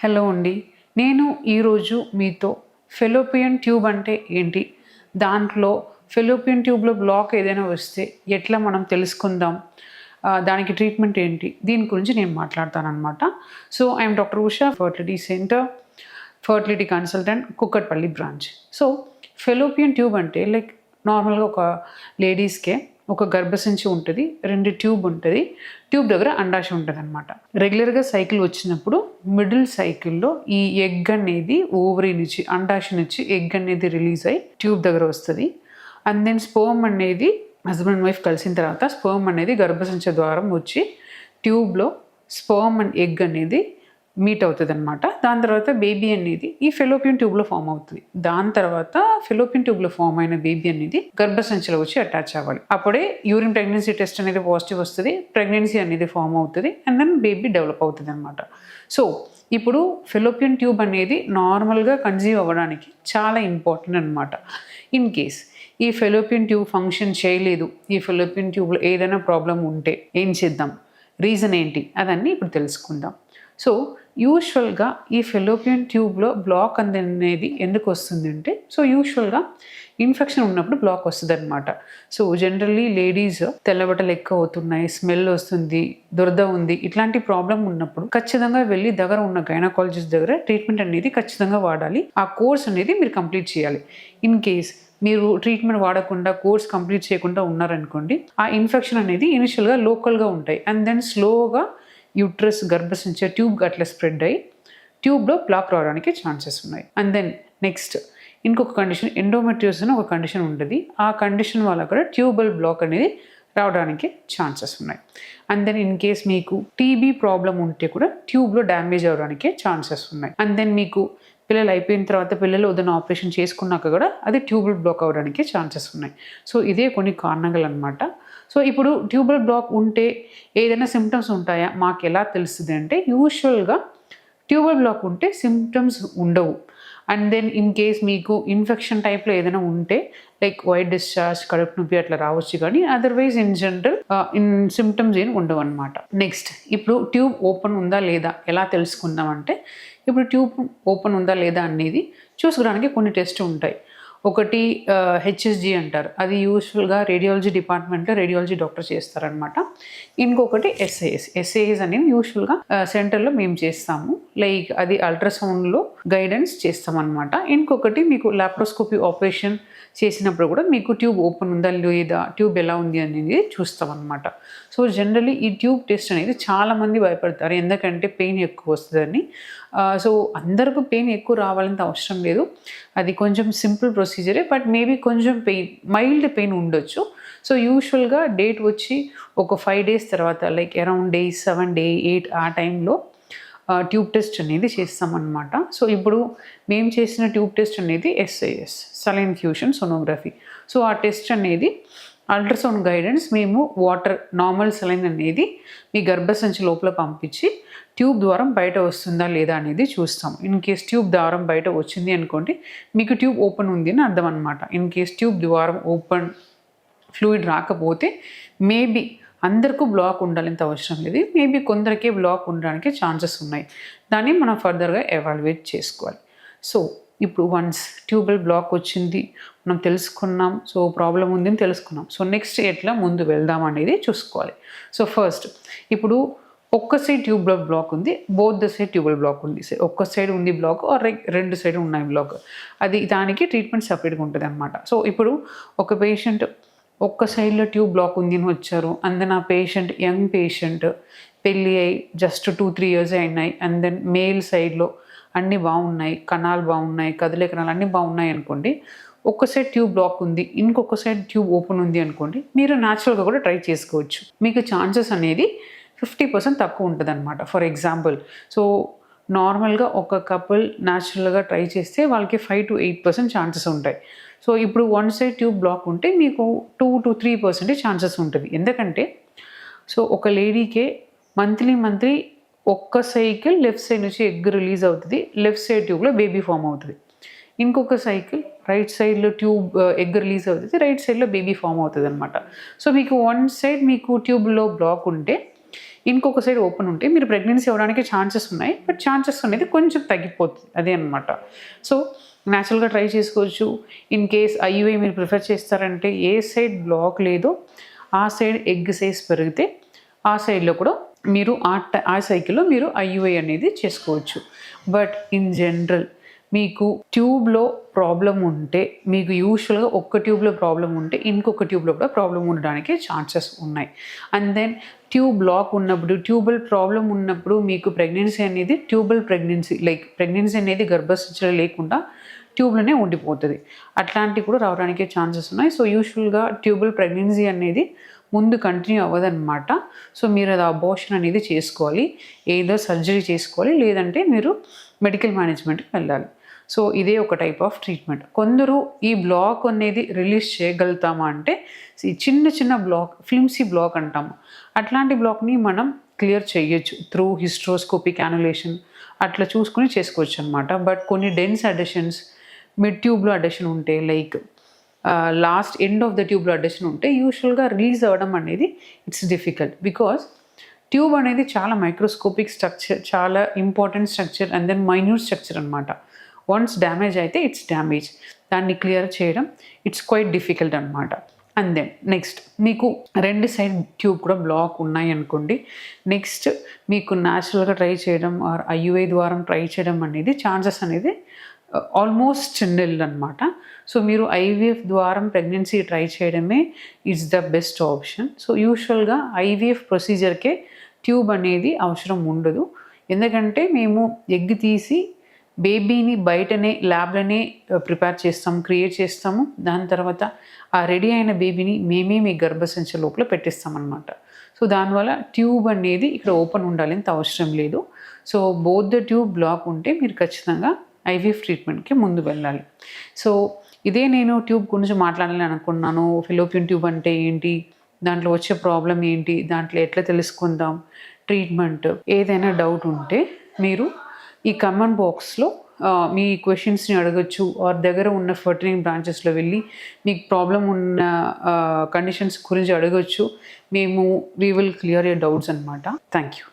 Hello అండి. నేను ఈరోజు మీతో ఫెలోపియన్ ట్యూబ్ అంటే ఏంటి? దాంట్లో ఫెలోపియన్ ట్యూబ్‌లో బ్లాక్ ఏదైనా వస్తే ఎట్లా మనం తెలుసుకుందాం? దానికి ట్రీట్మెంట్ ఏంటి? దీని గురించి నేను మాట్లాడతాననమాట. So, I am doctor Usha, fertility centre, fertility consultant, Kukatpally branch. So, fallopian tube అంటే లైక్ నార్మల్‌గా ఒక లేడీస్‌కే ఒక గర్భసంచి ఉంటుంది, 2 ట్యూబ్ ఉంటుంది. ట్యూబ్ దగ్గర అండాశయం ఉంటుందన్నమాట. రెగ్యులర్గా సైకిల్ వచ్చినప్పుడు మిడిల్ సైకిల్లో ఈ ఎగ్ అనేది ఓవరీ నుంచి, అండాశయం నుంచి ఎగ్ అనేది రిలీజ్ అయ్యి ట్యూబ్ దగ్గర వస్తుంది. అండ్ దెన్ స్పర్మ్ అనేది హస్బెండ్ అండ్ వైఫ్ కలిసిన తర్వాత స్పర్మ్ అనేది గర్భసంచి ద్వారం వచ్చి ట్యూబ్లో స్పర్మ్ అండ్ ఎగ్ అనేది మీట్ అవుతుంది అనమాట. దాని తర్వాత బేబీ అనేది ఈ ఫెలోపియన్ ట్యూబ్లో ఫామ్ అవుతుంది. దాని తర్వాత ఫెలోపియన్ ట్యూబ్లో ఫామ్ అయిన బేబీ అనేది గర్భసంచిలో వచ్చి అటాచ్ అవ్వాలి. అప్పుడే యూరిన్ ప్రెగ్నెన్సీ టెస్ట్ అనేది పాజిటివ్ వస్తుంది, ప్రెగ్నెన్సీ అనేది ఫామ్ అవుతుంది, అండ్ దెన్ బేబీ డెవలప్ అవుతుంది అనమాట. సో ఇప్పుడు ఫెలోపియన్ ట్యూబ్ అనేది నార్మల్గా కన్సీవ్ అవ్వడానికి చాలా ఇంపార్టెంట్ అనమాట. ఇన్ కేస్ ఈ ఫెలోపియన్ ట్యూబ్ ఫంక్షన్ చేయలేదు, ఈ ఫెలోపియన్ ట్యూబ్లో ఏదైనా ప్రాబ్లం ఉంటే ఏం చేద్దాం, రీజన్ ఏంటి, అదన్నీ ఇప్పుడు తెలుసుకుందాం. సో యూజువల్గా ఈ ఫెలోపియన్ ట్యూబ్లో బ్లాక్ అనేది ఎందుకు వస్తుంది అంటే, సో యూజువల్గా ఇన్ఫెక్షన్ ఉన్నప్పుడు బ్లాక్ వస్తుంది అనమాట. సో జనరల్లీ లేడీస్ తెల్లబట్టలు ఎక్కువ అవుతున్నాయి, స్మెల్ వస్తుంది, దురద ఉంది, ఇట్లాంటి ప్రాబ్లం ఉన్నప్పుడు ఖచ్చితంగా వెళ్ళి దగ్గర ఉన్న గైనకాలజిస్ట్ దగ్గర ట్రీట్మెంట్ అనేది ఖచ్చితంగా వాడాలి. ఆ కోర్స్ అనేది మీరు కంప్లీట్ చేయాలి. ఇన్ కేస్ మీరు ట్రీట్మెంట్ వాడకుండా కోర్స్ కంప్లీట్ చేయకుండా ఉన్నారనుకోండి, ఆ ఇన్ఫెక్షన్ అనేది ఇనిషియల్గా లోకల్గా ఉంటాయి, అండ్ దెన్ స్లోగా యూట్రస్ గర్భసంచి ట్యూబ్ అట్లా స్ప్రెడ్ అయ్యి ట్యూబ్లో బ్లాక్ రావడానికి ఛాన్సెస్ ఉన్నాయి. అండ్ దెన్ నెక్స్ట్ ఇంకొక కండిషన్, ఎండోమెట్రియోసిస్ అని ఒక కండిషన్ ఉంటుంది. ఆ కండిషన్ వల్ల కూడా ట్యూబల్ బ్లాక్ అనేది రావడానికి ఛాన్సెస్ ఉన్నాయి. అండ్ దెన్ ఇన్ కేస్ మీకు టీబీ ప్రాబ్లం ఉంటే కూడా ట్యూబ్లో డ్యామేజ్ అవడానికి ఛాన్సెస్ ఉన్నాయి. అండ్ దెన్ మీకు పిల్లలు అయిపోయిన తర్వాత పిల్లలు ఏదైనా ఆపరేషన్ చేసుకున్నాక కూడా అది ట్యూబల్ బ్లాక్ అవడానికి ఛాన్సెస్ ఉన్నాయి. సో ఇదే కొన్ని కారణాలు అనమాట. సో ఇప్పుడు ట్యూబల్ బ్లాక్ ఉంటే ఏదైనా సిమ్టమ్స్ ఉంటాయా, మాకు ఎలా తెలుస్తుంది అంటే, యూజువల్గా ట్యూబల్ బ్లాక్ ఉంటే సిమ్టమ్స్ ఉండవు. అండ్ దెన్ ఇన్ కేస్ మీకు ఇన్ఫెక్షన్ టైప్లో ఏదైనా ఉంటే లైక్ వైట్ డిశ్చార్జ్, కడుపు నొప్పి అట్లా రావచ్చు, కానీ అదర్వైజ్ ఇన్ జనరల్ సిమ్టమ్స్ ఏం ఉండవు అనమాట. నెక్స్ట్ ఇప్పుడు ట్యూబ్ ఓపెన్ ఉందా లేదా ఎలా తెలుసుకుందాం అంటే, ఇప్పుడు ట్యూబ్ ఓపెన్ ఉందా లేదా అనేది చూసుకోవడానికి కొన్ని టెస్ట్ ఉంటాయి. ఒకటి హెచ్ఎస్జి అంటారు, అది యూజువల్గా రేడియాలజీ డిపార్ట్మెంట్లో రేడియాలజీ డాక్టర్ చేస్తారనమాట. ఇంకొకటి ఎస్ఏఎస్ అనేది యూజువల్గా సెంటర్లో మేము చేస్తాము, లైక్ అది అల్ట్రాసౌండ్లో గైడెన్స్ చేస్తామన్నమాట. ఇంకొకటి మీకు లాప్రోస్కోపీ ఆపరేషన్ చేసినప్పుడు కూడా మీకు ట్యూబ్ ఓపెన్ ఉందా లేదా, ట్యూబ్ ఎలా ఉంది అనేది చూస్తామన్నమాట. సో జనరల్లీ ఈ ట్యూబ్ టెస్ట్ అనేది చాలామంది భయపడతారు, ఎందుకంటే పెయిన్ ఎక్కువ వస్తుందని. సో అందరికీ పెయిన్ ఎక్కువ రావాలంత అవసరం లేదు, అది కొంచెం సింపుల్ ప్రొసీజరే, బట్ మేబీ కొంచెం పెయిన్, మైల్డ్ పెయిన్ ఉండొచ్చు. సో యూజువల్గా డేట్ వచ్చి ఒక 5 days తర్వాత, లైక్ అరౌండ్ డే 7, day 8 ఆ టైంలో ట్యూబ్ టెస్ట్ అనేది చేస్తామన్నమాట. సో ఇప్పుడు మేము చేసిన ట్యూబ్ టెస్ట్ అనేది SIS, saline fusion sonography. So ఆ టెస్ట్ అనేది అల్ట్రాసౌండ్ గైడెన్స్ మేము వాటర్ నార్మల్ సలైన్ అనేది మీ గర్భసంచి లోపల పంపించి ట్యూబ్ ద్వారం బయట వస్తుందా లేదా అనేది చూస్తాం. ఇన్ కేస్ ట్యూబ్ ద్వారం బయట వచ్చింది అనుకోండి, మీకు ట్యూబ్ ఓపెన్ ఉంది అని అర్థం అనమాట. ఇన్ కేస్ ట్యూబ్ ద్వారం ఓపెన్, ఫ్లూయిడ్ రాకపోతే మేబీ అందరికీ బ్లాక్ ఉండాలంత అవసరం లేదు, మేబీ కొందరికే బ్లాక్ ఉండడానికి ఛాన్సెస్ ఉన్నాయి. దాన్ని మనం ఫర్దర్గా ఎవాల్యుయేట్ చేసుకోవాలి. సో ఇప్పుడు వన్స్ ట్యూబల్ బ్లాక్ వచ్చింది, మనం తెలుసుకున్నాం, సో ప్రాబ్లం ఉంది అని తెలుసుకున్నాం. సో నెక్స్ట్ ఎట్లా ముందు వెళ్దాం అనేది చూసుకోవాలి. సో ఫస్ట్ ఇప్పుడు ఒక్క సైడ్ ట్యూబ్లో బ్లాక్ ఉంది, both the side tubal black ఉంది, ఒక్క సైడ్ ఉంది బ్లాక్ ఆర్ 2 సైడ్ ఉన్నాయి బ్లాక్, అది దానికి ట్రీట్మెంట్ సపరేట్గా ఉంటుంది అనమాట. సో ఇప్పుడు ఒక పేషెంట్ ఒక్క సైడ్లో ట్యూబ్ బ్లాక్ ఉంది అని వచ్చారు, అండ్ దెన్ ఆ పేషెంట్ యంగ్ పేషెంట్, పెళ్ళి అయ్యి జస్ట్ 2-3 years అయినాయి, అండ్ దెన్ మేల్ సైడ్లో అన్నీ బాగున్నాయి, కణాలు బాగున్నాయి, కదిలే కణాలు అన్నీ బాగున్నాయి అనుకోండి, ఒక్క సైడ్ ట్యూబ్ బ్లాక్ ఉంది, ఇంకొక సైడ్ ట్యూబ్ ఓపెన్ ఉంది అనుకోండి, మీరు న్యాచురల్గా కూడా ట్రై చేసుకోవచ్చు. మీకు ఛాన్సెస్ అనేది 50% తక్కువ ఉంటుంది అనమాట. ఫర్ ఎగ్జాంపుల్, సో నార్మల్గా ఒక కపుల్ న్యాచురల్గా ట్రై చేస్తే వాళ్ళకి 5 to 8% ఛాన్సెస్ ఉంటాయి. సో ఇప్పుడు వన్ సైడ్ ట్యూబ్ బ్లాక్ ఉంటే మీకు 2 to 3% ఛాన్సెస్ ఉంటుంది. ఎందుకంటే సో ఒక లేడీకే మంత్లీ ఒక్క సైకిల్ లెఫ్ట్ సైడ్ నుంచి ఎగ్ రిలీజ్ అవుతుంది, లెఫ్ట్ సైడ్ ట్యూబ్లో బేబీ ఫామ్ అవుతుంది. ఇంకొక సైకిల్ రైట్ సైడ్లో ట్యూబ్ ఎగ్ రిలీజ్ అవుతుంది, రైట్ సైడ్లో బేబీ ఫామ్ అవుతుంది అనమాట. సో మీకు వన్ సైడ్ మీకు ట్యూబ్లో బ్లాక్ ఉంటే ఇంకొక సైడ్ ఓపెన్ ఉంటే మీరు ప్రెగ్నెన్సీ అవ్వడానికి ఛాన్సెస్ ఉన్నాయి, బట్ ఛాన్సెస్ అనేది కొంచెం తగ్గిపోతుంది, అదే అనమాట. సో న్యాచురల్గా ట్రై చేసుకోవచ్చు. ఇన్ కేస్ ఐయుఐ మీరు ప్రిఫర్ చేస్తారంటే ఏ సైడ్ బ్లాక్ లేదో ఆ సైడ్ ఎగ్ సైజ్ పెరిగితే ఆ సైడ్లో కూడా మీరు ఆ సైకిల్లో మీరు ఐయుఐ అనేది చేసుకోవచ్చు. బట్ ఇన్ జనరల్ మీకు ట్యూబ్లో ప్రాబ్లం ఉంటే, మీకు యూజువల్గా ఒక్క ట్యూబ్లో ప్రాబ్లం ఉంటే ఇంకొక ట్యూబ్లో కూడా ప్రాబ్లం ఉండడానికి ఛాన్సెస్ ఉన్నాయి. అండ్ దెన్ ట్యూబ్ బ్లాక్ ఉన్నప్పుడు, ట్యూబల్ ప్రాబ్లం ఉన్నప్పుడు మీకు ప్రెగ్నెన్సీ అనేది ట్యూబల్ ప్రెగ్నెన్సీ, లైక్ ప్రెగ్నెన్సీ అనేది గర్భసంచిలో లేకుండా ట్యూబ్లోనే ఉండిపోతుంది. అట్లాంటివి కూడా రావడానికి ఛాన్సెస్ ఉన్నాయి. సో యూజువల్గా ట్యూబల్ ప్రెగ్నెన్సీ అనేది ముందు కంటిన్యూ అవ్వదన్నమాట. సో మీరు అది అబార్షన్ అనేది చేసుకోవాలి, ఏదో సర్జరీ చేసుకోవాలి, లేదంటే మీరు మెడికల్ మేనేజ్మెంట్కి వెళ్ళాలి. సో ఇదే ఒక టైప్ ఆఫ్ ట్రీట్మెంట్. కొందరు ఈ బ్లాక్ అనేది రిలీజ్ చేయగలుగుతామా అంటే, ఈ చిన్న చిన్న బ్లాక్, ఫ్లిమ్సీ బ్లాక్ అంటాము, అట్లాంటి బ్లాక్ని మనం క్లియర్ చేయొచ్చు త్రూ హిస్ట్రోస్కోపిక్ యానులేషన్ అట్లా చూసుకుని చేసుకోవచ్చు అనమాట. బట్ కొన్ని డెన్స్ అడెషన్స్, మిడ్ ట్యూబ్లో అడెషన్ ఉంటే, like last end of the ట్యూబ్లో అడెషన్ ఉంటే యూజువల్గా రిలీజ్ అవ్వడం అనేది ఇట్స్ డిఫికల్ట్. బికాస్ ట్యూబ్ అనేది చాలా మైక్రోస్కోపిక్ స్ట్రక్చర్, చాలా important structure and then minute structure అనమాట. వన్స్ డ్యామేజ్ అయితే ఇట్స్ డ్యామేజ్, దాన్ని క్లియర్ చేయడం ఇట్స్ క్వైట్ డిఫికల్ట్ అనమాట. అండ్ దెన్ నెక్స్ట్ మీకు రెండు సైడ్ ట్యూబ్ కూడా బ్లాక్ ఉన్నాయి అనుకోండి, నెక్స్ట్ మీకు న్యాచురల్గా ట్రై చేయడం ఆర్ ఐయుఐ ద్వారా ట్రై చేయడం అనేది ఛాన్సెస్ అనేది ఆల్మోస్ట్ నిల్ అనమాట. సో మీరు ఐవీఎఫ్ ద్వారా ప్రెగ్నెన్సీ ట్రై చేయడమే it's the best option. So యూజువల్గా ఐవీఎఫ్ ప్రొసీజర్కే ట్యూబ్ అనేది అవసరం ఉండదు, ఎందుకంటే మేము ఎగ్ తీసి బేబీని బయటనే ల్యాబ్లోనే ప్రిపేర్ చేస్తాము, క్రియేట్ చేస్తాము. దాని తర్వాత ఆ రెడీ అయిన బేబీని మేమే మీ గర్భసంచి లోపల పెట్టిస్తామన్నమాట. సో దానివల్ల ట్యూబ్ అనేది ఇక్కడ ఓపెన్ ఉండాలంత అవసరం లేదు. So both the tube block ఉంటే మీరు ఖచ్చితంగా ఐవీఎఫ్ ట్రీట్మెంట్కి ముందు వెళ్ళాలి. సో ఇదే నేను ట్యూబ్ గురించి మాట్లాడాలని అనుకున్నాను. ఫెలోపియన్ ట్యూబ్ అంటే ఏంటి, దాంట్లో వచ్చే ప్రాబ్లం ఏంటి, దాంట్లో ఎట్లా తెలుసుకుందాం, ట్రీట్మెంట్, ఏదైనా డౌట్ ఉంటే మీరు ఈ కమెంట్ బాక్స్లో మీ క్వశ్చన్స్ని అడగచ్చు. ఆర్ దగ్గర ఉన్న ఫర్టిలిటీ బ్రాంచెస్లో వెళ్ళి మీకు ప్రాబ్లం ఉన్న కండిషన్స్ గురించి అడగచ్చు. We will clear your doubts అనమాట. Thank you.